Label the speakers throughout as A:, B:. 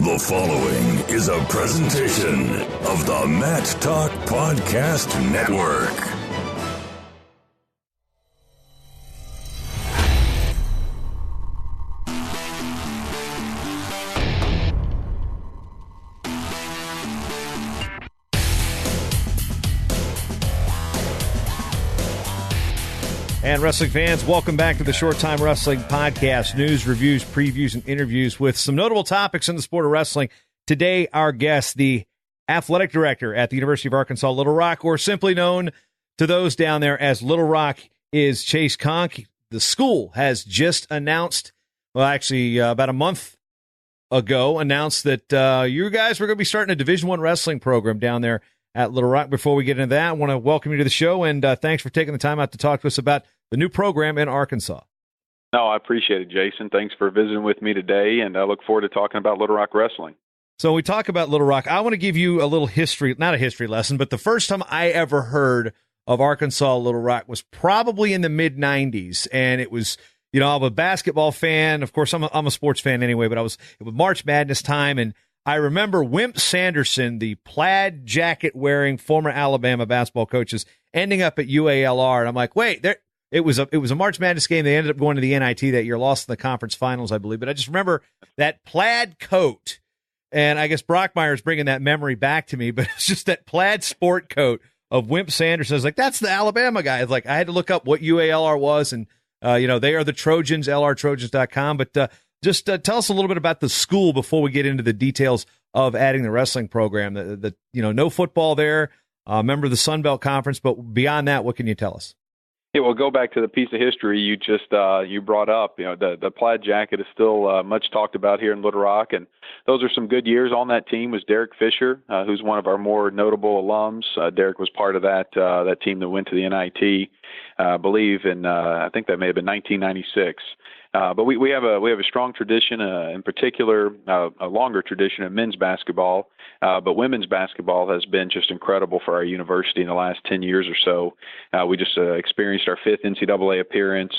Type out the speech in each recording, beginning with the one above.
A: The following is a presentation of the Matt Talk Podcast Network.
B: And wrestling fans, welcome back to the Short Time Wrestling Podcast. News, reviews, previews, and interviews with some notable topics in the sport of wrestling. Today, our guest, the athletic director at the University of Arkansas Little Rock, or simply known to those down there as Little Rock, is Chasse Conque. The school has just announced, well, actually about a month ago, announced that you guys were going to be starting a Division I wrestling program down there at Little Rock. Before we get into that, I want to welcome you to the show, and thanks for taking the time out to talk to us about the new program in Arkansas.
C: No, I appreciate it, Jason. Thanks for visiting with me today, and I look forward to talking about Little Rock wrestling.
B: So when we talk about Little Rock, I want to give you a little history, not a history lesson, but the first time I ever heard of Arkansas Little Rock was probably in the mid-'90s, and it was, you know, I'm a basketball fan. Of course, I'm a sports fan anyway, but it was March Madness time, and I remember Wimp Sanderson, the plaid jacket-wearing former Alabama basketball coaches, ending up at UALR, and I'm like, wait, it was a March Madness game. They ended up going to the NIT that year, lost in the conference finals, I believe. But I just remember that plaid coat, and I guess Brockmeyer's bringing that memory back to me, but it's just that plaid sport coat of Wimp Sanderson. I was like, that's the Alabama guy. It's like, I had to look up what UALR was, and they are the Trojans, lrtrojans.com. But just tell us a little bit about the school before we get into the details of adding the wrestling program. The no football there, member of the Sun Belt Conference, but beyond that, what can you tell us?
C: Yeah, well, go back to the piece of history you just you brought up. You know, the plaid jacket is still much talked about here in Little Rock, and those are some good years. On that team was Derek Fisher, who's one of our more notable alums. Derek was part of that team that went to the NIT, I believe, in I think that may have been 1996. But we have a strong tradition, in particular, a longer tradition of men's basketball. But women's basketball has been just incredible for our university in the last 10 years or so. We just experienced our 5th NCAA appearance.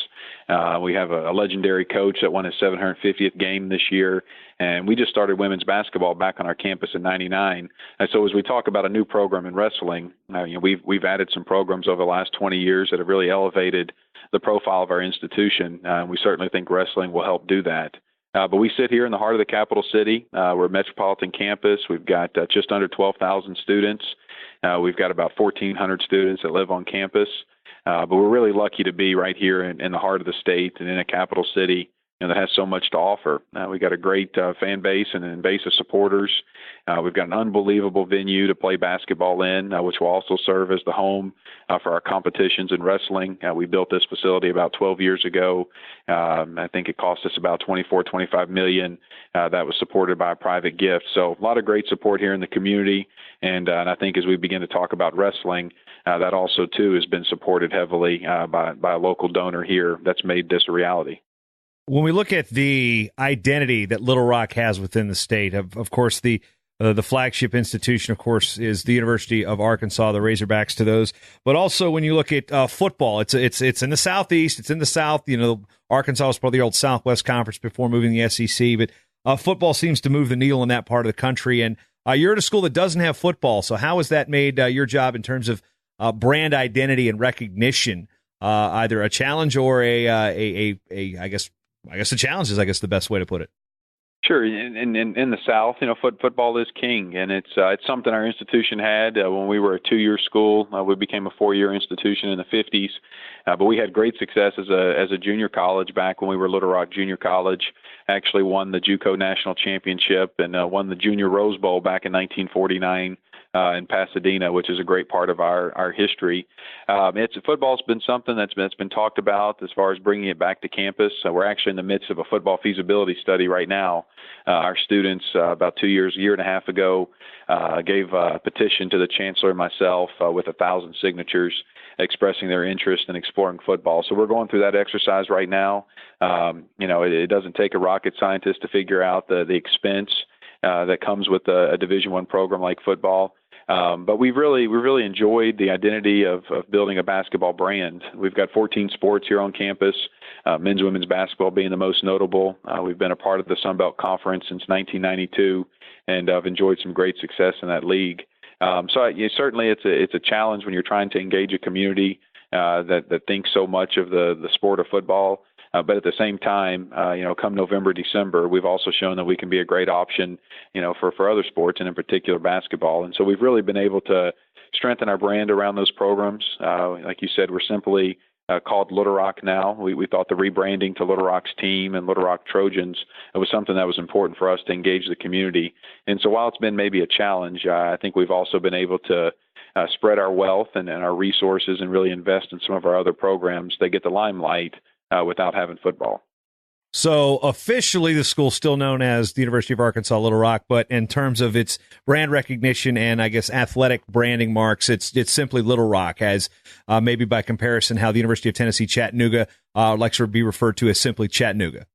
C: We have a legendary coach that won his 750th game this year. And we just started women's basketball back on our campus in '99. And so as we talk about a new program in wrestling, we've added some programs over the last 20 years that have really elevated the profile of our institution. We certainly think wrestling will help do that. But we sit here in the heart of the capital city. We're a metropolitan campus. We've got just under 12,000 students. We've got about 1,400 students that live on campus. But we're really lucky to be right here in the heart of the state and in a capital city that has so much to offer. We got a great fan base and a base of supporters. We've got an unbelievable venue to play basketball in, which will also serve as the home for our competitions in wrestling. We built this facility about 12 years ago. I think it cost us about $25 million. That was supported by a private gift. So a lot of great support here in the community. And I think as we begin to talk about wrestling, that also, too, has been supported heavily by a local donor here that's made this a reality.
B: When we look at the identity that Little Rock has within the state, of course, the flagship institution, of course, is the University of Arkansas, the Razorbacks to those. But also when you look at football, it's in the Southeast, it's in the South. Arkansas was probably the old Southwest Conference before moving the SEC, but football seems to move the needle in that part of the country. And you're at a school that doesn't have football, so how has that made your job in terms of brand identity and recognition either a challenge or I guess a challenge is, the best way to put it.
C: Sure. In the South, football is king, and it's something our institution had when we were a 2-year school. We became a 4-year institution in the 50s, but we had great success as a junior college back when we were Little Rock Junior College. Actually won the JUCO National Championship and won the Junior Rose Bowl back in 1949. In Pasadena, which is a great part of our history. Football's been something that's been talked about as far as bringing it back to campus. We're actually in the midst of a football feasibility study right now. Our students, about a year and a half ago, gave a petition to the chancellor and myself with 1,000 signatures expressing their interest in exploring football. So we're going through that exercise right now. It doesn't take a rocket scientist to figure out the expense that comes with a Division I program like football. But we've really enjoyed the identity of building a basketball brand. We've got 14 sports here on campus, men's and women's basketball being the most notable. We've been a part of the Sun Belt Conference since 1992, and I've enjoyed some great success in that league. Certainly it's a challenge when you're trying to engage a community that thinks so much of the sport of football. But at the same time, come November, December, we've also shown that we can be a great option, for other sports, and in particular basketball. And so we've really been able to strengthen our brand around those programs. Like you said, we're simply called Little Rock now. We thought the rebranding to Little Rock's team and Little Rock Trojans, it was something that was important for us to engage the community. And so while it's been maybe a challenge, I think we've also been able to spread our wealth and our resources and really invest in some of our other programs that get the limelight without having football.
B: So officially the school's still known as the University of Arkansas Little Rock, but in terms of its brand recognition and I guess athletic branding marks, it's simply Little Rock, as maybe by comparison how the University of Tennessee Chattanooga likes to be referred to as simply Chattanooga.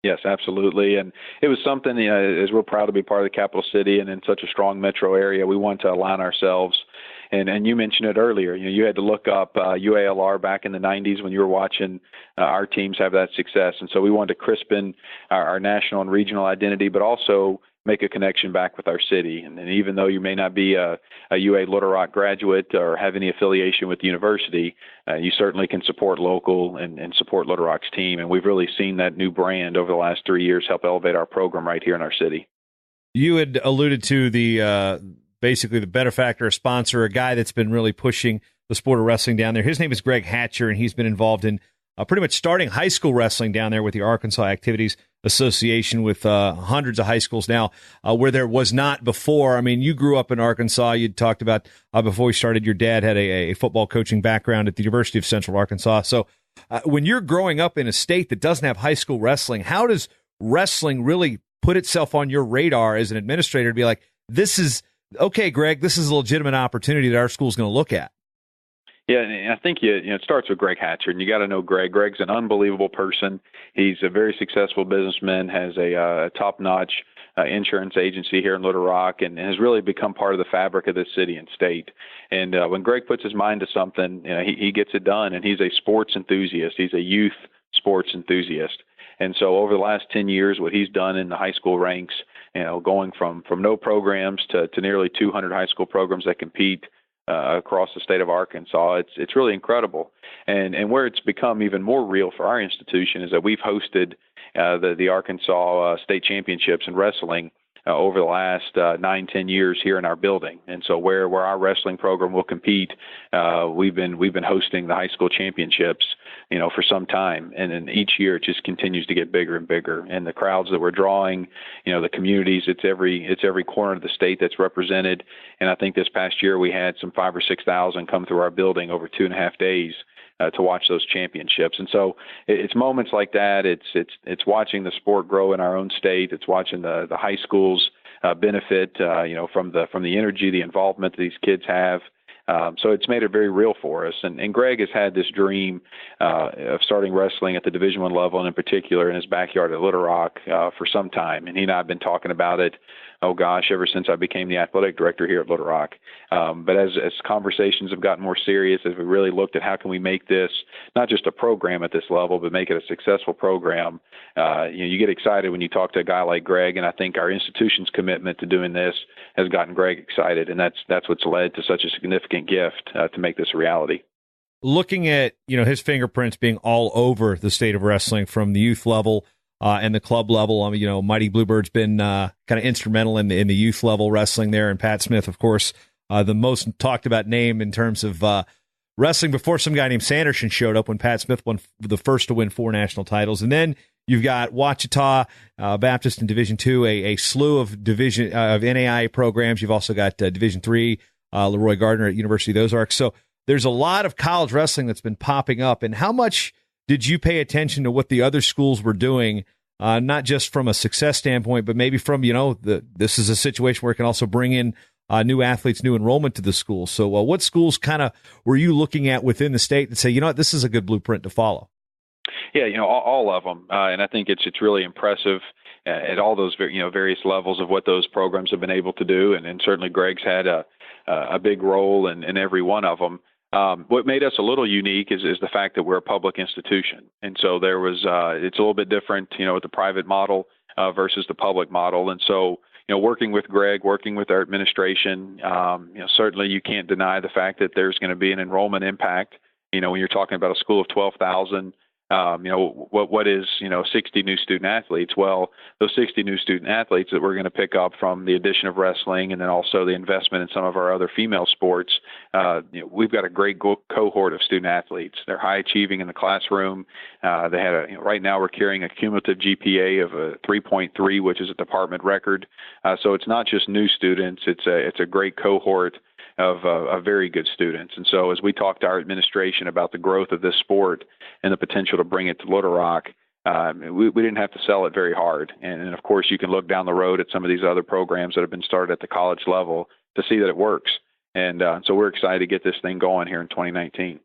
B: Yes,
C: absolutely. And it was something, as we're proud to be part of the capital city and in such a strong metro area, we want to align ourselves. And you mentioned it earlier. You had to look up UALR back in the 90s when you were watching our teams have that success. And so we wanted to crispen our national and regional identity, but also make a connection back with our city. And even though you may not be a UA Little Rock graduate or have any affiliation with the university, you certainly can support local and support Little Rock's team. And we've really seen that new brand over the last 3 years help elevate our program right here in our city.
B: You had alluded to the basically the benefactor, a sponsor, a guy that's been really pushing the sport of wrestling down there. His name is Greg Hatcher, and he's been involved in pretty much starting high school wrestling down there with the Arkansas Activities Association, with hundreds of high schools now where there was not before. I mean, you grew up in Arkansas. You'd talked about before we started, your dad had a football coaching background at the University of Central Arkansas. So when you're growing up in a state that doesn't have high school wrestling, how does wrestling really put itself on your radar as an administrator to be like, this is okay, Greg, this is a legitimate opportunity that our school's going to look at?
C: Yeah, and I think it starts with Greg Hatcher, and you got to know Greg. Greg's an unbelievable person. He's a very successful businessman, has a top-notch insurance agency here in Little Rock, and has really become part of the fabric of this city and state. And when Greg puts his mind to something, he gets it done, and he's a sports enthusiast. He's a youth sports enthusiast. And so over the last 10 years, what he's done in the high school ranks, going from no programs to nearly 200 high school programs that compete across the state of Arkansas, it's really incredible. And where it's become even more real for our institution is that we've hosted the Arkansas state championships in wrestling over the last 9-10 years here in our building. And so where our wrestling program will compete, we've been hosting the high school championships, for some time. And then each year it just continues to get bigger and bigger. And the crowds that we're drawing, the communities, it's every corner of the state that's represented. And I think this past year we had some 5,000 or 6,000 come through our building over 2.5 days to watch those championships. And so it's moments like that. It's watching the sport grow in our own state. It's watching the high schools benefit, from the energy, the involvement that these kids have. So it's made it very real for us. And Greg has had this dream of starting wrestling at the Division I level, and in particular in his backyard at Little Rock for some time. And he and I have been talking about it, ever since I became the athletic director here at Little Rock. But as conversations have gotten more serious, as we really looked at how can we make this not just a program at this level, but make it a successful program, you get excited when you talk to a guy like Greg. And I think our institution's commitment to doing this has gotten Greg excited. And that's what's led to such a significant gift to make this a reality.
B: Looking at, his fingerprints being all over the state of wrestling from the youth level and the club level. I mean, Mighty Bluebird's been kind of instrumental in the youth level wrestling there. And Pat Smith, of course, the most talked about name in terms of wrestling before some guy named Sanderson showed up when Pat Smith won the first to win 4 national titles. And then you've got Ouachita Baptist in Division II, a slew of NAIA programs. You've also got Division III, Leroy Gardner at University of the Ozarks. So there's a lot of college wrestling that's been popping up. And how much did you pay attention to what the other schools were doing, not just from a success standpoint, but maybe from, this is a situation where it can also bring in new athletes, new enrollment to the school. So what schools kind of were you looking at within the state that say, this is a good blueprint to follow?
C: Yeah, all of them. And I think it's really impressive at all those various levels of what those programs have been able to do. And certainly Greg's had a a big role in every one of them. What made us a little unique is the fact that we're a public institution. And so there was, it's a little bit different, with the private model versus the public model. And so, working with Greg, working with our administration, certainly you can't deny the fact that there's going to be an enrollment impact. When you're talking about a school of 12,000, what is, 60 new student athletes? Well, those 60 new student athletes that we're going to pick up from the addition of wrestling and then also the investment in some of our other female sports, we've got a great cohort of student athletes. They're high achieving in the classroom. They had right now we're carrying a cumulative GPA of a 3.3, which is a department record. So it's not just new students. It's a great cohort of very good students. And so as we talked to our administration about the growth of this sport and the potential to bring it to Little Rock, we didn't have to sell it very hard. And of course, you can look down the road at some of these other programs that have been started at the college level to see that it works. And so we're excited to get this thing going here in 2019.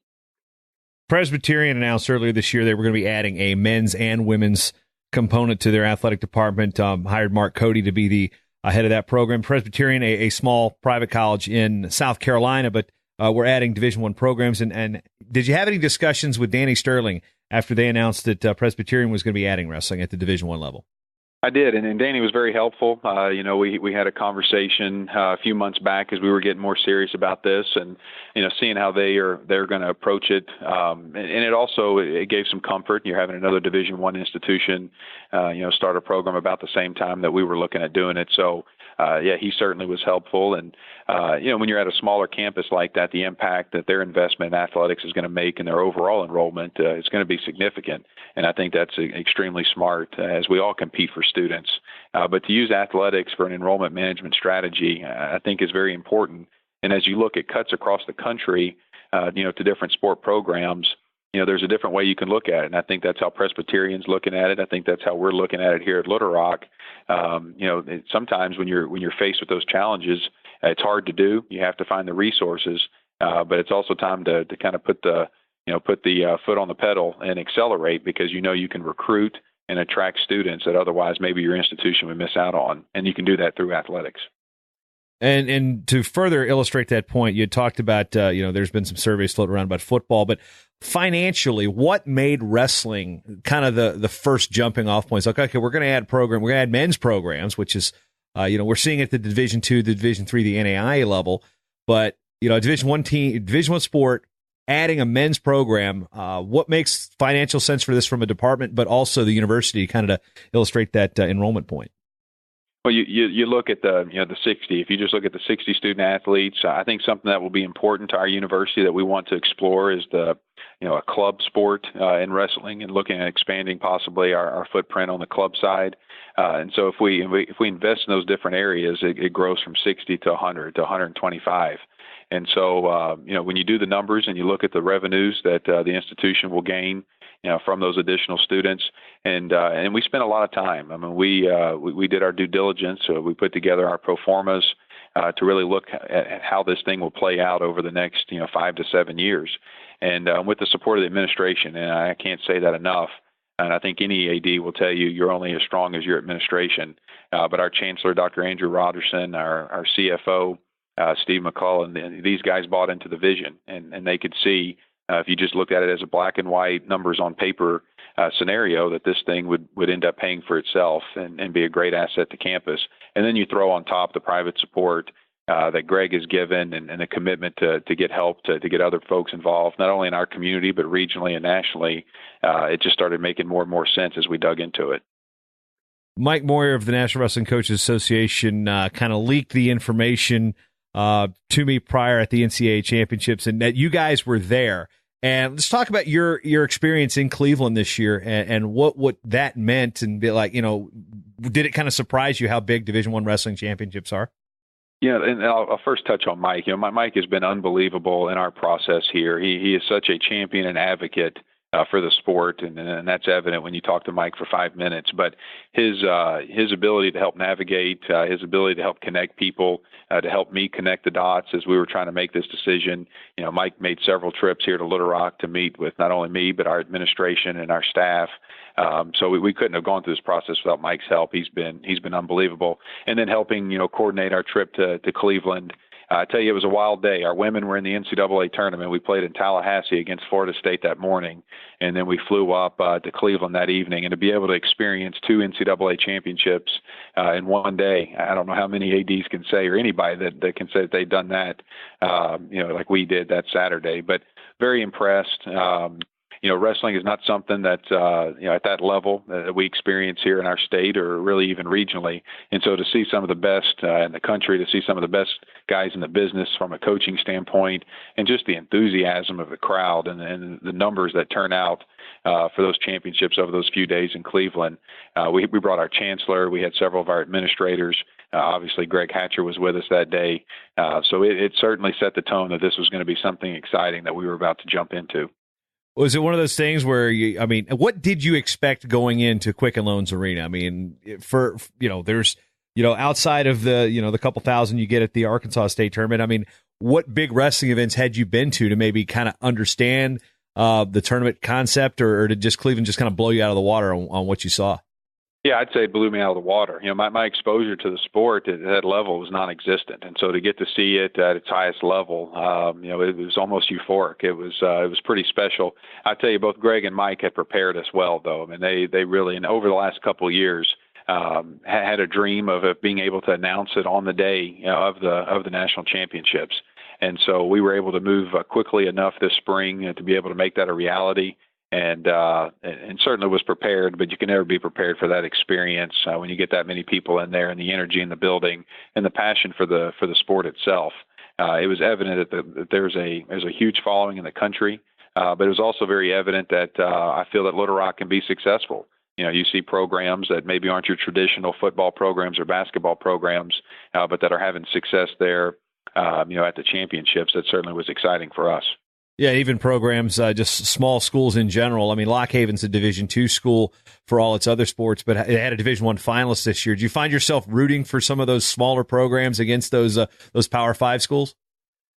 B: Presbyterian announced earlier this year they were going to be adding a men's and women's component to their athletic department, hired Mark Cody to be the head of that program. Presbyterian, a small private college in South Carolina, but we're adding Division I programs. And did you have any discussions with Danny Sterling after they announced that Presbyterian was going to be adding wrestling at the Division I level?
C: I did, and Danny was very helpful. We had a conversation a few months back as we were getting more serious about this, and seeing how they're going to approach it. And it gave some comfort. You're having another Division I institution, start a program about the same time that we were looking at doing it. So, he certainly was helpful. And when you're at a smaller campus like that, the impact that their investment in athletics is going to make in their overall enrollment is going to be significant. And I think that's extremely smart as we all compete for students. But to use athletics for an enrollment management strategy, I think is very important. And as you look at cuts across the country, to different sport programs, there's a different way you can look at it. And I think that's how Presbyterian's looking at it. I think that's how we're looking at it here at Little Rock. Sometimes when you're faced with those challenges, it's hard to do. You have to find the resources, but it's also time to kind of put the foot on the pedal and accelerate, because you can recruit and attract students that otherwise maybe your institution would miss out on, and you can do that through athletics.
B: And to further illustrate that point, you had talked about there's been some surveys floating around about football, but financially, what made wrestling kind of the first jumping off point? It's like, okay, we're going to add men's programs, which is we're seeing at the Division II, the Division III, the NAIA level, but a Division I team, Division I sport, adding a men's program. What makes financial sense for this from a department, but also the university, kind of to illustrate that enrollment point?
C: Well, you look at the 60. If you just look at the 60 student athletes, I think something that will be important to our university that we want to explore is a club sport in wrestling, and looking at expanding possibly our footprint on the club side. And so if we invest in those different areas, it grows from 60 to 100 to 125. And so when you do the numbers and you look at the revenues that the institution will gain, from those additional students, and we spent a lot of time. I mean, we did our due diligence. So we put together our pro formas to really look at how this thing will play out over the next 5 to 7 years, and with the support of the administration. And I can't say that enough. And I think any AD will tell you you're only as strong as your administration. But our chancellor, Dr. Andrew Roderson, our CFO, Steve McCullough, these guys bought into the vision, and they could see. If you just looked at it as a black and white numbers on paper scenario, that this thing would end up paying for itself and be a great asset to campus. And then you throw on top the private support that Greg has given, and the commitment to get help, to get other folks involved, not only in our community, but regionally and nationally. It just started making more and more sense as we dug into it.
B: Mike Moyer of the National Wrestling Coaches Association kind of leaked the information to me prior at the NCAA championships, and that you guys were there. And let's talk about your experience in Cleveland this year and what that meant, and be like, did it kind of surprise you how big Division I wrestling championships are?
C: Yeah, and I'll first touch on Mike. Mike has been unbelievable in our process here. He is such a champion and advocate for the sport, and that's evident when you talk to Mike for 5 minutes. But his ability to help navigate, his ability to help connect people, to help me connect the dots as we were trying to make this decision. Mike made several trips here to Little Rock to meet with not only me, but our administration and our staff. So we couldn't have gone through this process without Mike's help. He's been unbelievable. And then helping, coordinate our trip to Cleveland. I tell you, it was a wild day. Our women were in the NCAA tournament. We played in Tallahassee against Florida State that morning, and then we flew up to Cleveland that evening. And to be able to experience 2 NCAA championships in one day, I don't know how many ADs can say, or anybody that can say that they've done that, like we did that Saturday. But very impressed. Wrestling is not something that, at that level that we experience here in our state or really even regionally. And so to see some of the best in the country, to see some of the best guys in the business from a coaching standpoint, and just the enthusiasm of the crowd and the numbers that turn out for those championships over those few days in Cleveland. We brought our chancellor. We had several of our administrators. Obviously, Greg Hatcher was with us that day. So it certainly set the tone that this was going to be something exciting that we were about to jump into.
B: Was it one of those things where what did you expect going into Quicken Loans Arena? I mean, there's, outside of the couple thousand you get at the Arkansas State tournament, I mean, what big wrestling events had you been to maybe kind of understand the tournament concept, or did just Cleveland just kind of blow you out of the water on what you saw?
C: Yeah, I'd say it blew me out of the water. My exposure to the sport at that level was non-existent, and so to get to see it at its highest level, it was almost euphoric. It was pretty special. I tell you, both Greg and Mike had prepared us well, though. I mean, they really, and over the last couple of years, had a dream of being able to announce it on the day of the national championships, and so we were able to move quickly enough this spring to be able to make that a reality. And certainly was prepared, but you can never be prepared for that experience when you get that many people in there, and the energy in the building, and the passion for the sport itself. It was evident that there's a huge following in the country, but it was also very evident that I feel that Little Rock can be successful. You see programs that maybe aren't your traditional football programs or basketball programs, but that are having success there. At the championships, that certainly was exciting for us.
B: Yeah, even programs, just small schools in general. I mean, Lock Haven's a Division II school for all its other sports, but it had a Division I finalist this year. Do you find yourself rooting for some of those smaller programs against those Power 5 schools?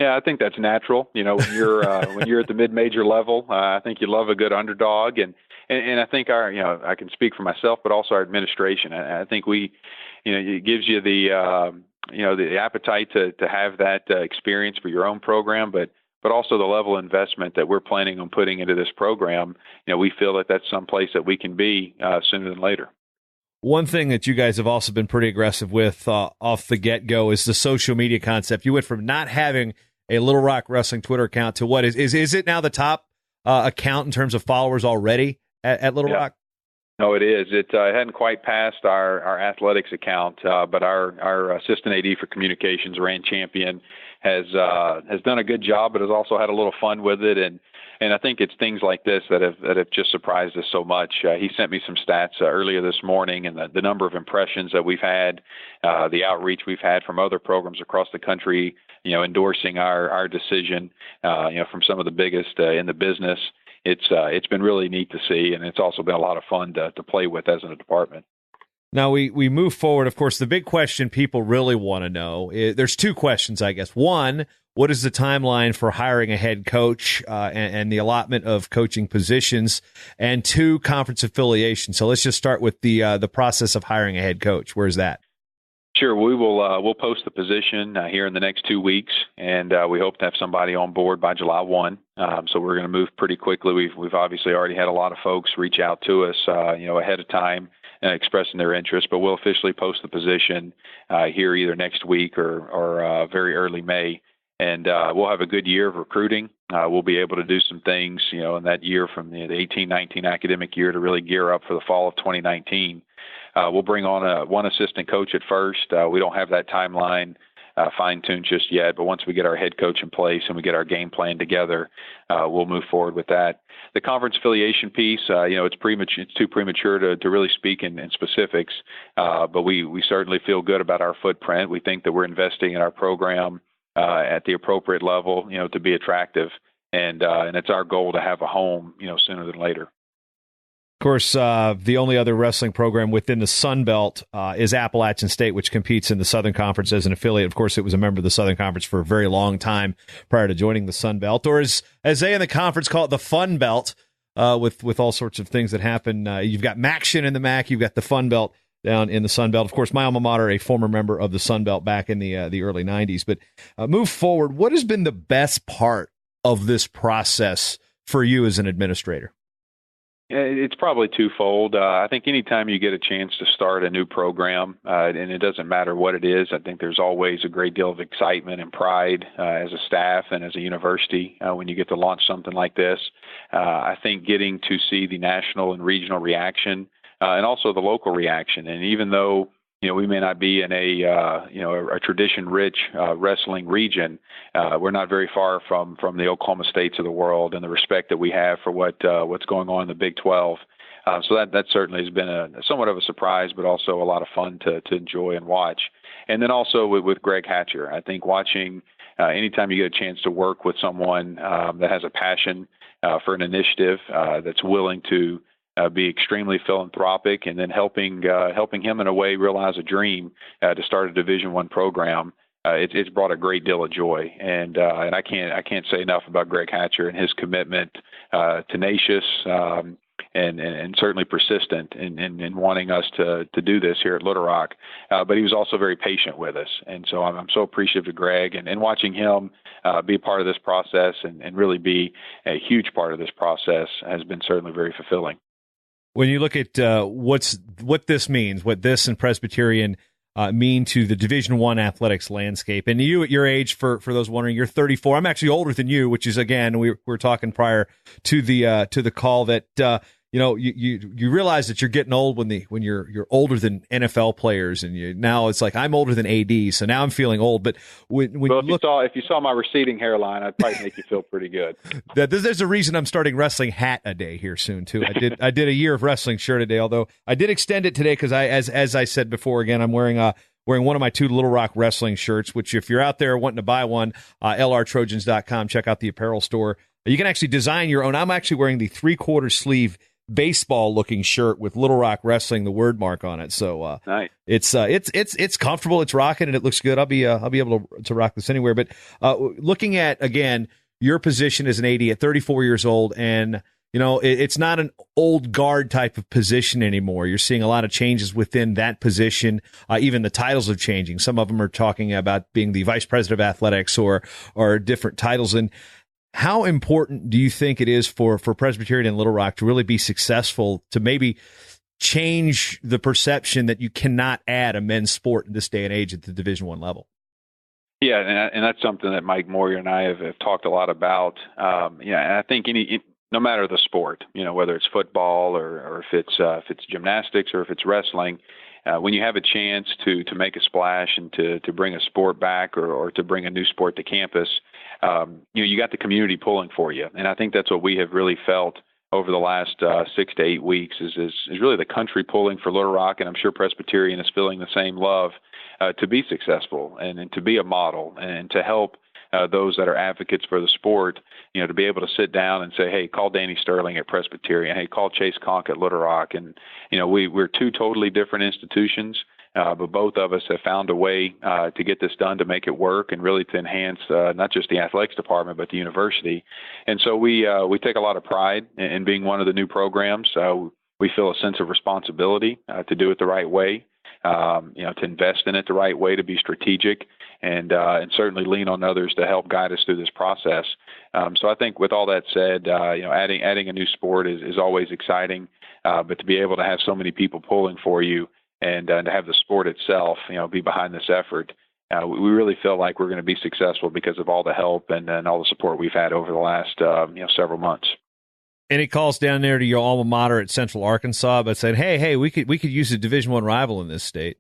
C: Yeah, I think that's natural. When you're at the mid-major level, I think you love a good underdog, and I think I can speak for myself, but also our administration. I think it gives you the appetite to have that experience for your own program, but also the level of investment that we're planning on putting into this program. We feel that that's someplace that we can be sooner than later.
B: One thing that you guys have also been pretty aggressive with off the get-go is the social media concept. You went from not having a Little Rock Wrestling Twitter account to what is it now the top account in terms of followers already at Little Rock?
C: No, it is. It hadn't quite passed our athletics account, but our assistant AD for communications, Rand Champion, has done a good job, but has also had a little fun with it, and I think it's things like this that have just surprised us so much. He sent me some stats earlier this morning, and the number of impressions that we've had, the outreach we've had from other programs across the country, endorsing our decision, from some of the biggest in the business. It's been really neat to see, and it's also been a lot of fun to play with as a department.
B: Now we move forward. Of course, the big question people really want to know there's two questions, I guess. One, what is the timeline for hiring a head coach and the allotment of coaching positions? And two, conference affiliation. So let's just start with the process of hiring a head coach. Where's that?
C: Sure, we will. We'll post the position here in the next 2 weeks, and we hope to have somebody on board by July 1. So we're going to move pretty quickly. We've obviously already had a lot of folks reach out to us, ahead of time, expressing their interest. But we'll officially post the position here either next week or very early May, and we'll have a good year of recruiting. We'll be able to do some things, in that year from the 18-19 academic year to really gear up for the fall of 2019. We'll bring on one assistant coach at first. We don't have that timeline fine-tuned just yet, but once we get our head coach in place and we get our game plan together, we'll move forward with that. The conference affiliation piece, it's too premature to really speak in specifics, but we certainly feel good about our footprint. We think that we're investing in our program at the appropriate level, to be attractive, and it's our goal to have a home, sooner than later.
B: Of course, the only other wrestling program within the Sun Belt is Appalachian State, which competes in the Southern Conference as an affiliate. Of course, it was a member of the Southern Conference for a very long time prior to joining the Sun Belt, or as they in the conference call it, the Fun Belt, with all sorts of things that happen. You've got MACtion in the MAC, you've got the Fun Belt down in the Sun Belt. Of course, my alma mater, a former member of the Sun Belt back in the early 90s. But move forward, what has been the best part of this process for you as an administrator?
C: It's probably twofold. I think anytime you get a chance to start a new program, and it doesn't matter what it is, I think there's always a great deal of excitement and pride as a staff and as a university when you get to launch something like this. I think getting to see the national and regional reaction and also the local reaction. And even though we may not be in a tradition-rich wrestling region, we're not very far from the Oklahoma States of the world and the respect that we have for what's going on in the Big 12. So that certainly has been somewhat of a surprise, but also a lot of fun to enjoy and watch. And then also with Greg Hatcher, I think watching anytime you get a chance to work with someone that has a passion for an initiative that's willing to be extremely philanthropic, and then helping him in a way realize a dream to start a Division I program. It's brought a great deal of joy, and I can't say enough about Greg Hatcher and his commitment, tenacious and certainly persistent in wanting us to do this here at Little Rock. But he was also very patient with us, and so I'm so appreciative of Greg and watching him be a part of this process and really be a huge part of this process has been certainly very fulfilling.
B: When you look at what this means, what this and Presbyterian mean to the Division I athletics landscape, and you at your age, for those wondering, you're 34. I'm actually older than you, which is, again, we were talking prior to the call that you realize that you're getting old when you're older than NFL players, and now it's like I'm older than AD, so now I'm feeling old. But if you saw my receding hairline, I'd probably make you feel pretty good. There's a reason I'm starting wrestling hat a day here soon too. I did a year of wrestling shirt a day, although I did extend it today because as I said before, again, I'm wearing one of my 2 Little Rock wrestling shirts. Which if you're out there wanting to buy one, lrtrojans.com, check out the apparel store. You can actually design your own. I'm actually wearing the 3/4 sleeve baseball looking shirt with Little Rock Wrestling, the word mark on it. So
C: nice.
B: It's comfortable, it's rocking, and it looks good. I'll be able to rock this anywhere. But looking at, again, your position as an AD at 34 years old, and it's not an old guard type of position anymore. You're seeing a lot of changes within that position. Even the titles are changing. Some of them are talking about being the vice president of athletics or different titles. And how important do you think it is for Presbyterian and Little Rock to really be successful, to maybe change the perception that you cannot add a men's sport in this day and age at the Division I level?
C: Yeah, and that's something that Mike Moyer and I have talked a lot about. And I think no matter the sport, whether it's football or if it's gymnastics or if it's wrestling, when you have a chance to make a splash and to bring a sport back or to bring a new sport to campus, you got the community pulling for you. And I think that's what we have really felt over the last 6 to 8 weeks is really the country pulling for Little Rock. And I'm sure Presbyterian is feeling the same love to be successful and to be a model and to help those that are advocates for the sport, to be able to sit down and say, hey, call Danny Sterling at Presbyterian. Hey, call Chasse Conque at Little Rock. And, we're 2 totally different institutions. But both of us have found a way to get this done, to make it work, and really to enhance not just the athletics department, but the university. And so we take a lot of pride in being one of the new programs. We feel a sense of responsibility to do it the right way, to invest in it the right way, to be strategic, and certainly lean on others to help guide us through this process. So I think with all that said, adding a new sport is always exciting, but to be able to have so many people pulling for you, and to have the sport itself, be behind this effort, we really feel like we're going to be successful because of all the help and all the support we've had over the last several months.
B: Any calls down there to your alma mater at Central Arkansas, but said, hey, we could use a Division I rival in this state?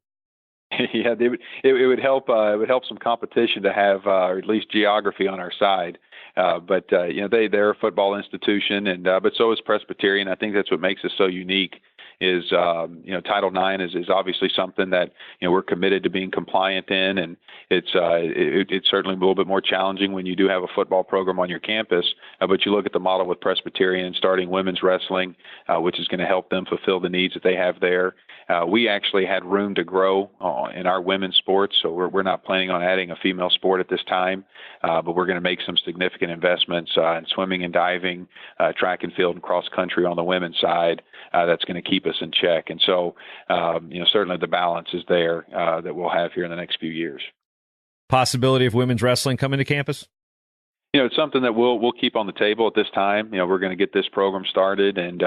C: Yeah, it would help. It would help some competition to have, or at least geography on our side. But they're a football institution, and but so is Presbyterian. I think that's what makes us so unique. Is Title IX is obviously something that we're committed to being compliant in, and it's certainly a little bit more challenging when you do have a football program on your campus. But you look at the model with Presbyterian starting women's wrestling, which is going to help them fulfill the needs that they have there. We actually had room to grow in our women's sports, so we're not planning on adding a female sport at this time, but we're going to make some significant investments in swimming and diving, track and field and cross country on the women's side. That's going to keep us this in check. And so, certainly the balance is there that we'll have here in the next few years.
B: Possibility of women's wrestling coming to campus?
C: It's something that we'll keep on the table at this time. We're going to get this program started and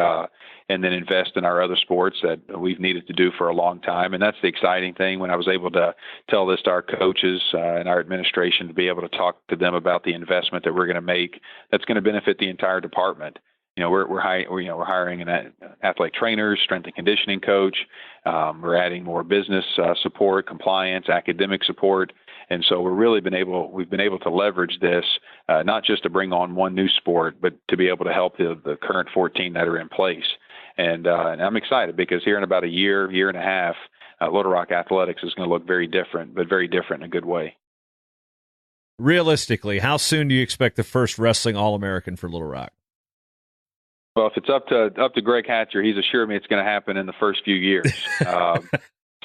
C: then invest in our other sports that we've needed to do for a long time. And that's the exciting thing. When I was able to tell this to our coaches and our administration, to be able to talk to them about the investment that we're going to make, that's going to benefit the entire department. We're hiring an athletic trainers, strength and conditioning coach. We're adding more business support, compliance, academic support. And so we've been able to leverage this, not just to bring on one new sport, but to be able to help the current 14 that are in place. And I'm excited because here in about a year and a half, Little Rock athletics is going to look very different, but very different in a good way.
B: Realistically, how soon do you expect the first wrestling All-American for Little Rock?
C: Well, if it's up to Greg Hatcher, he's assured me it's going to happen in the first few years.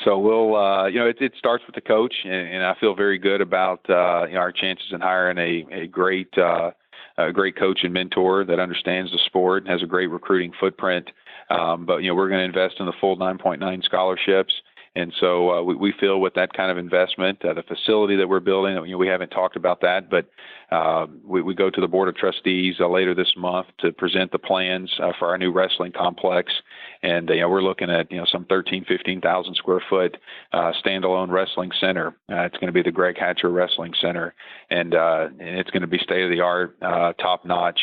C: So we'll, it starts with the coach, and I feel very good about our chances in hiring a great coach and mentor that understands the sport, has a great recruiting footprint. But we're going to invest in the full 9.9 scholarships. And so we feel with that kind of investment, the facility that we're building, we haven't talked about that, but we go to the Board of Trustees later this month to present the plans for our new wrestling complex. And we're looking at some 15,000 square foot standalone wrestling center. It's going to be the Greg Hatcher Wrestling Center, and it's going to be state of the art, top notch.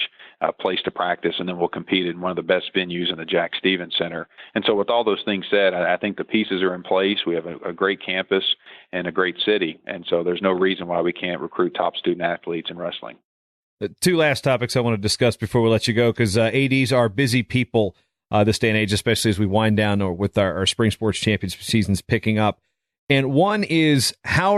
C: Place to practice, and then we'll compete in one of the best venues in the Jack Stevens Center. And so with all those things said, I think the pieces are in place. We have a great campus and a great city, and so there's no reason why we can't recruit top student athletes in wrestling.
B: Two last topics I want to discuss before we let you go, because ADs are busy people this day and age, especially as we wind down or with our spring sports championship seasons picking up. And one is, how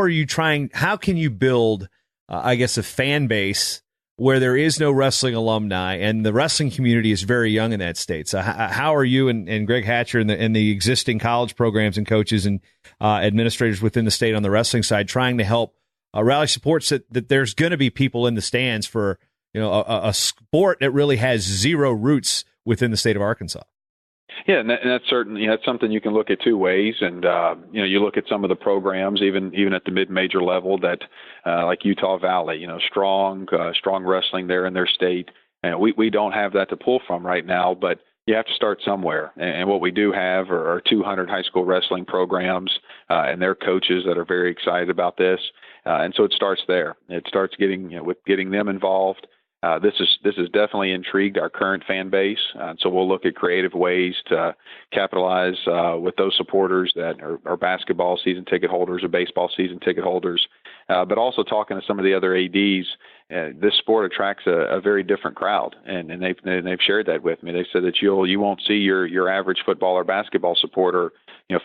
B: can you build, a fan base where there is no wrestling alumni, and the wrestling community is very young in that state. So how are you and Greg Hatcher and the existing college programs and coaches and administrators within the state on the wrestling side trying to help rally support so that there's going to be people in the stands for a sport that really has zero roots within the state of Arkansas?
C: Yeah, and that's certainly that's something you can look at two ways. And you look at some of the programs, even at the mid-major level, that like Utah Valley, strong wrestling there in their state. And we don't have that to pull from right now, but you have to start somewhere. And what we do have are 200 high school wrestling programs and their coaches that are very excited about this. And so it starts there. It starts with getting them involved. This has definitely intrigued our current fan base, so we'll look at creative ways to capitalize with those supporters that are basketball season ticket holders or baseball season ticket holders, but also talking to some of the other ADs. This sport attracts a very different crowd, and they've shared that with me. They said that you won't see your average football or basketball supporter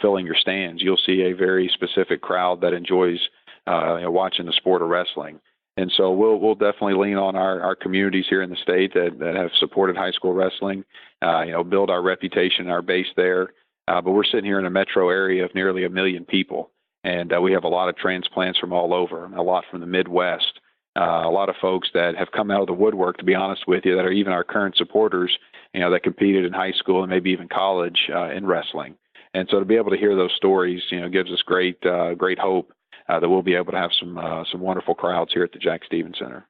C: filling your stands. You'll see a very specific crowd that enjoys watching the sport of wrestling. And so we'll definitely lean on our communities here in the state that have supported high school wrestling, build our reputation and our base there. But we're sitting here in a metro area of nearly 1 million people, and we have a lot of transplants from all over, a lot from the Midwest, a lot of folks that have come out of the woodwork, to be honest with you, that are even our current supporters, that competed in high school and maybe even college in wrestling. And so to be able to hear those stories, gives us great hope that we'll be able to have some wonderful crowds here at the Jack Stevens Center.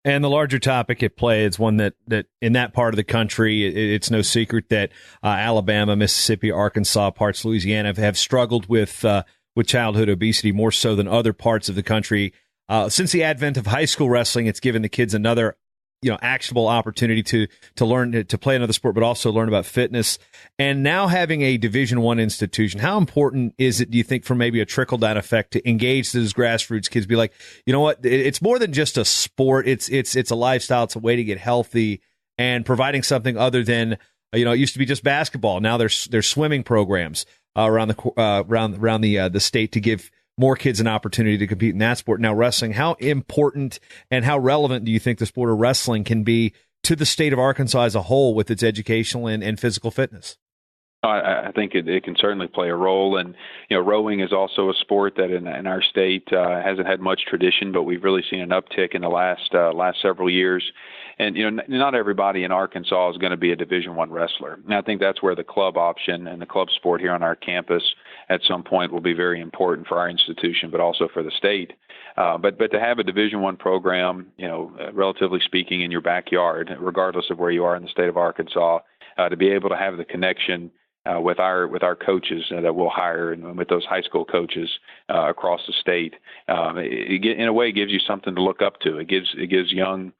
B: And the larger topic at play is one that in that part of the country, it's no secret that Alabama, Mississippi, Arkansas, parts of Louisiana have struggled with childhood obesity more so than other parts of the country. Since the advent of high school wrestling, it's given the kids another actionable opportunity to learn to play another sport, but also learn about fitness. And now having a Division I institution, how important is it, do you think, for maybe a trickle down effect to engage those grassroots kids? Be like, you know what, it's more than just a sport. It's a lifestyle. It's a way to get healthy, and providing something other than it used to be just basketball. Now there's swimming programs around the state to give more kids an opportunity to compete in that sport. Now, wrestling, how important and how relevant do you think the sport of wrestling can be to the state of Arkansas as a whole with its educational and physical fitness?
C: I think it can certainly play a role, and rowing is also a sport that in our state hasn't had much tradition, but we've really seen an uptick in the last several years. And not everybody in Arkansas is going to be a Division I wrestler, and I think that's where the club option and the club sport here on our campus at some point will be very important for our institution, but also for the state. But to have a Division I program, relatively speaking, in your backyard, regardless of where you are in the state of Arkansas, to be able to have the connection with our coaches that we'll hire and with those high school coaches across the state, in a way gives you something to look up to. It gives young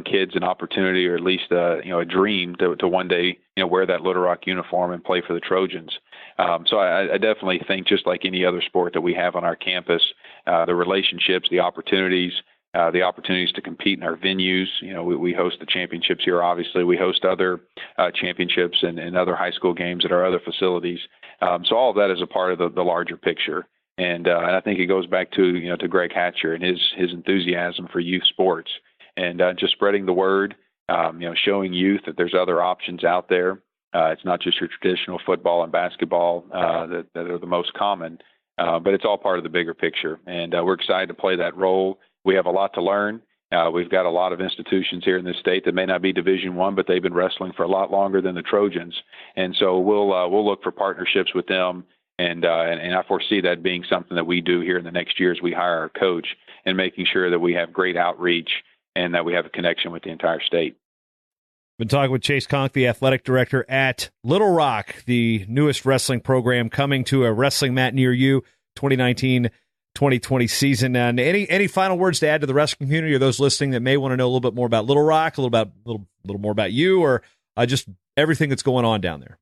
C: kids an opportunity, or at least a dream to one day wear that Little Rock uniform and play for the Trojans. So I definitely think, just like any other sport that we have on our campus, the relationships, the opportunities to compete in our venues. We host the championships here. Obviously, we host other championships and other high school games at our other facilities. So all of that is a part of the larger picture. And I think it goes back to Greg Hatcher and his enthusiasm for youth sports, and just spreading the word. Showing youth that there's other options out there. It's not just your traditional football and basketball that are the most common, but it's all part of the bigger picture. And we're excited to play that role. We have a lot to learn. We've got a lot of institutions here in this state that may not be Division I, but they've been wrestling for a lot longer than the Trojans. And so we'll look for partnerships with them. And I foresee that being something that we do here in the next year as we hire our coach, and making sure that we have great outreach and that we have a connection with the entire state.
B: Been talking with Chasse Conque, the athletic director at Little Rock, the newest wrestling program coming to a wrestling mat near you, 2019-2020 season. And any final words to add to the wrestling community, or those listening that may want to know a little bit more about Little Rock, a little more about you, or just everything that's going on down there?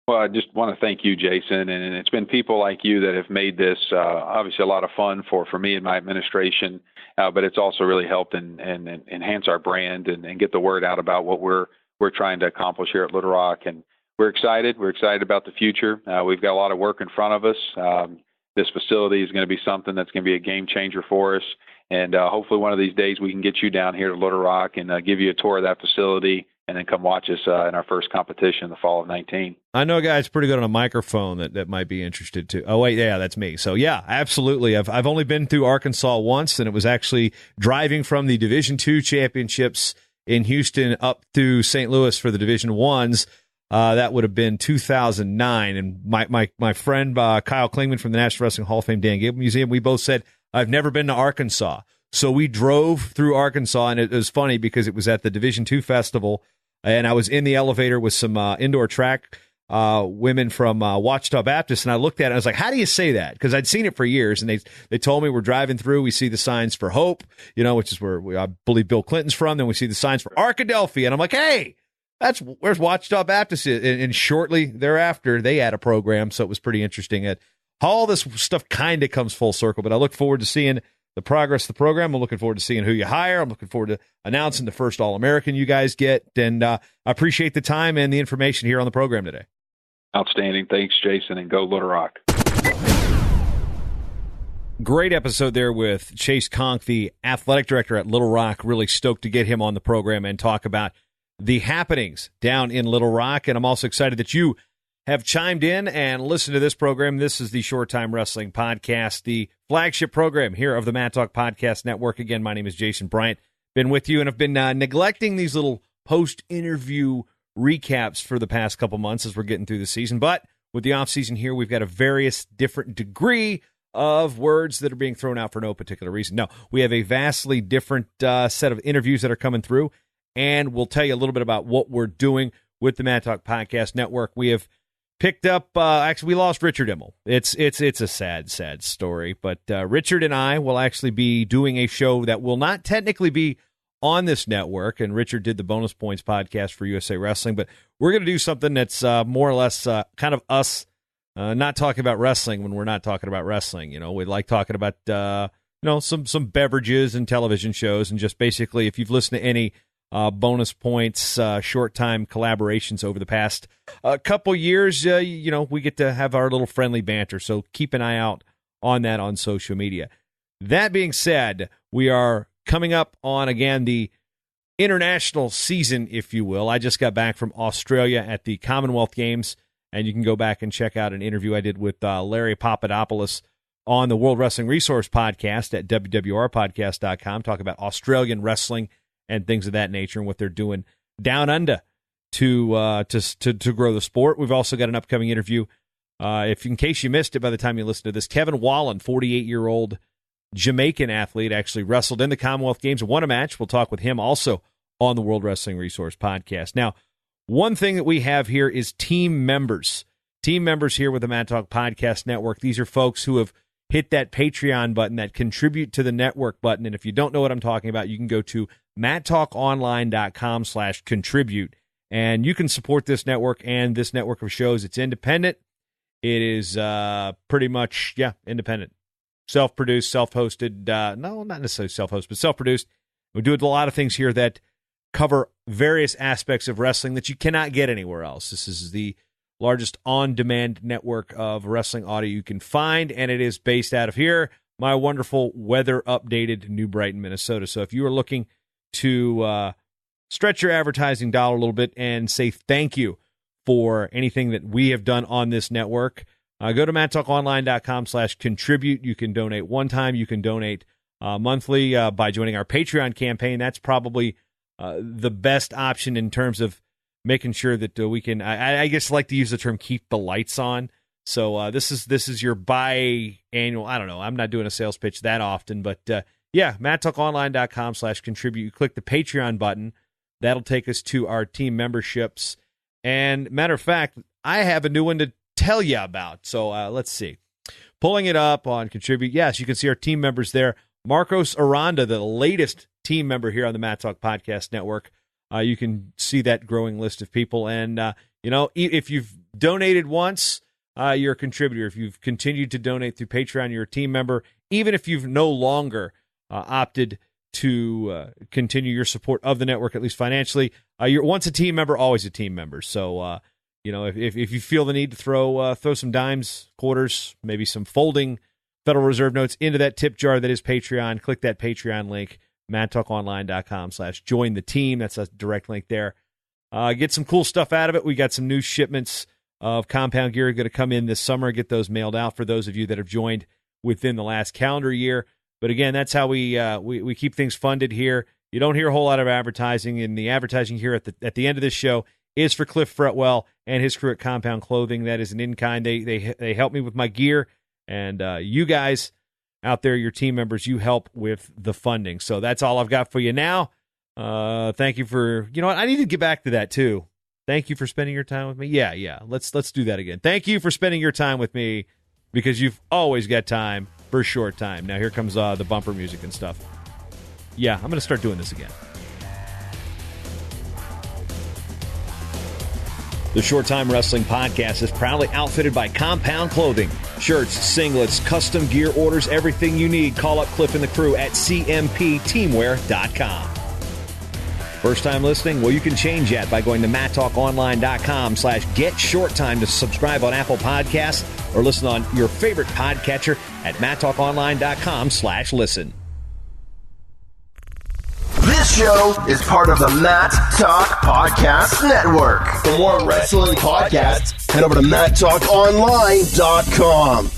C: Well, I just want to thank you, Jason, and it's been people like you that have made this obviously a lot of fun for me and my administration, but it's also really helped and enhance our brand and get the word out about what we're trying to accomplish here at Little Rock. And we're excited. We're excited about the future. We've got a lot of work in front of us. This facility is going to be something that's going to be a game changer for us, and hopefully one of these days we can get you down here to Little Rock and give you a tour of that facility, and then come watch us in our first competition in the fall of 2019.
B: I know a guy that's pretty good on a microphone that might be interested too. Oh, wait, yeah, that's me. So, yeah, absolutely. I've only been through Arkansas once, and it was actually driving from the Division II championships in Houston up to St. Louis for the Division Is. That would have been 2009. And my friend Kyle Klingman from the National Wrestling Hall of Fame Dan Gable Museum, we both said, I've never been to Arkansas. So we drove through Arkansas, and it was funny because it was at the Division II Festival, and I was in the elevator with some indoor track women from Ouachita Baptist, and I looked at it, and I was like, how do you say that? Because I'd seen it for years, and they told me we're driving through, we see the signs for Hope, which is where I believe Bill Clinton's from, then we see the signs for Arkadelphia, and I'm like, hey, that's where's Ouachita Baptist is. And shortly thereafter, they had a program, so it was pretty interesting. All this stuff kind of comes full circle, but I look forward to seeing the progress of the program. I'm looking forward to seeing who you hire. I'm looking forward to announcing the first All-American you guys get. And I appreciate the time and the information here on the program today.
C: Outstanding. Thanks, Jason, and go Little Rock.
B: Great episode there with Chasse Conque, the athletic director at Little Rock. Really stoked to get him on the program and talk about the happenings down in Little Rock. And I'm also excited that you have chimed in and listened to this program. This is the Short Time Wrestling Podcast, the flagship program here of the Mat Talk Podcast Network. Again, my name is Jason Bryant. Been with you, and I've been neglecting these little post-interview recaps for the past couple months as we're getting through the season. But with the off-season here, we've got a various different degree of words that are being thrown out for no particular reason. No, we have a vastly different set of interviews that are coming through, and we'll tell you a little bit about what we're doing with the Mat Talk Podcast Network. We have picked up, actually, we lost Richard Immel. It's a sad story, but Richard and I will actually be doing a show that will not technically be on this network, and Richard did the Bonus Points podcast for USA Wrestling, but we're going to do something that's more or less kind of us not talking about wrestling when we're not talking about wrestling. We like talking about, some beverages and television shows, and just basically, if you've listened to any Bonus Points short time collaborations over the past couple years, we get to have our little friendly banter, so keep an eye out on that on social media. That being said, we are coming up on, again, the international season, if you will. I just got back from Australia at the Commonwealth Games, and you can go back and check out an interview I did with Larry Papadopoulos on the World Wrestling Resource podcast at wwrpodcast.com, talk about Australian wrestling and things of that nature and what they're doing down under to grow the sport. We've also got an upcoming interview. In case you missed it by the time you listen to this, Kevin Wallen, 48-year-old Jamaican athlete, actually wrestled in the Commonwealth Games and won a match. We'll talk with him also on the World Wrestling Resource podcast. Now, one thing that we have here is team members. Team members here with the Matt Talk Podcast Network. These are folks who have hit that Patreon button, that contribute to the network button. And if you don't know what I'm talking about, you can go to matttalkonline.com/contribute. And you can support this network and this network of shows. It's independent. It is pretty much, independent. Self-produced, self-hosted. No, not necessarily self-hosted, but self-produced. We do a lot of things here that cover various aspects of wrestling that you cannot get anywhere else. This is the largest on-demand network of wrestling audio you can find, and it is based out of here, my wonderful weather-updated New Brighton, Minnesota. So if you are looking to stretch your advertising dollar a little bit and say thank you for anything that we have done on this network, go to matttalkonline.com/contribute. You can donate one time. You can donate monthly by joining our Patreon campaign. That's probably the best option in terms of making sure that we can, I guess like to use the term, keep the lights on. So this is your biannual, I don't know, I'm not doing a sales pitch that often, but matttalkonline.com/contribute. You click the Patreon button. That'll take us to our team memberships. And matter of fact, I have a new one to tell you about. So let's see. Pulling it up on Contribute. Yes, you can see our team members there. Marcos Aranda, the latest team member here on the Matt Talk Podcast Network. You can see that growing list of people. And, if you've donated once, you're a contributor. If you've continued to donate through Patreon, you're a team member. Even if you've no longer opted to continue your support of the network, at least financially, you're once a team member, always a team member. So, if you feel the need to throw some dimes, quarters, maybe some folding Federal Reserve notes into that tip jar that is Patreon, click that Patreon link, matttalkonline.com/join the team. That's a direct link there. Get some cool stuff out of it. We got some new shipments of compound gear going to come in this summer. Get those mailed out for those of you that have joined within the last calendar year. But again, that's how we keep things funded here. You don't hear a whole lot of advertising, and the advertising here at the end of this show is for Cliff Fretwell and his crew at Compound Clothing. That is an in-kind. They help me with my gear, and you guys out there, your team members, you help with the funding. So that's all I've got for you now. Thank you for, I need to get back to that too. Thank you for spending your time with me. Yeah. Let's do that again. Thank you for spending your time with me, because you've always got time for a short time. Now here comes the bumper music and stuff. Yeah, I'm going to start doing this again. The Short Time Wrestling Podcast is proudly outfitted by Compound Clothing. Shirts, singlets, custom gear orders, everything you need. Call up Cliff and the crew at cmpteamwear.com. First time listening? Well, you can change that by going to matttalkonline.com/get-short-time to subscribe on Apple Podcasts or listen on your favorite podcatcher at matttalkonline.com/listen.
D: This show is part of the Matt Talk Podcast Network. For more wrestling podcasts, head over to matttalkonline.com.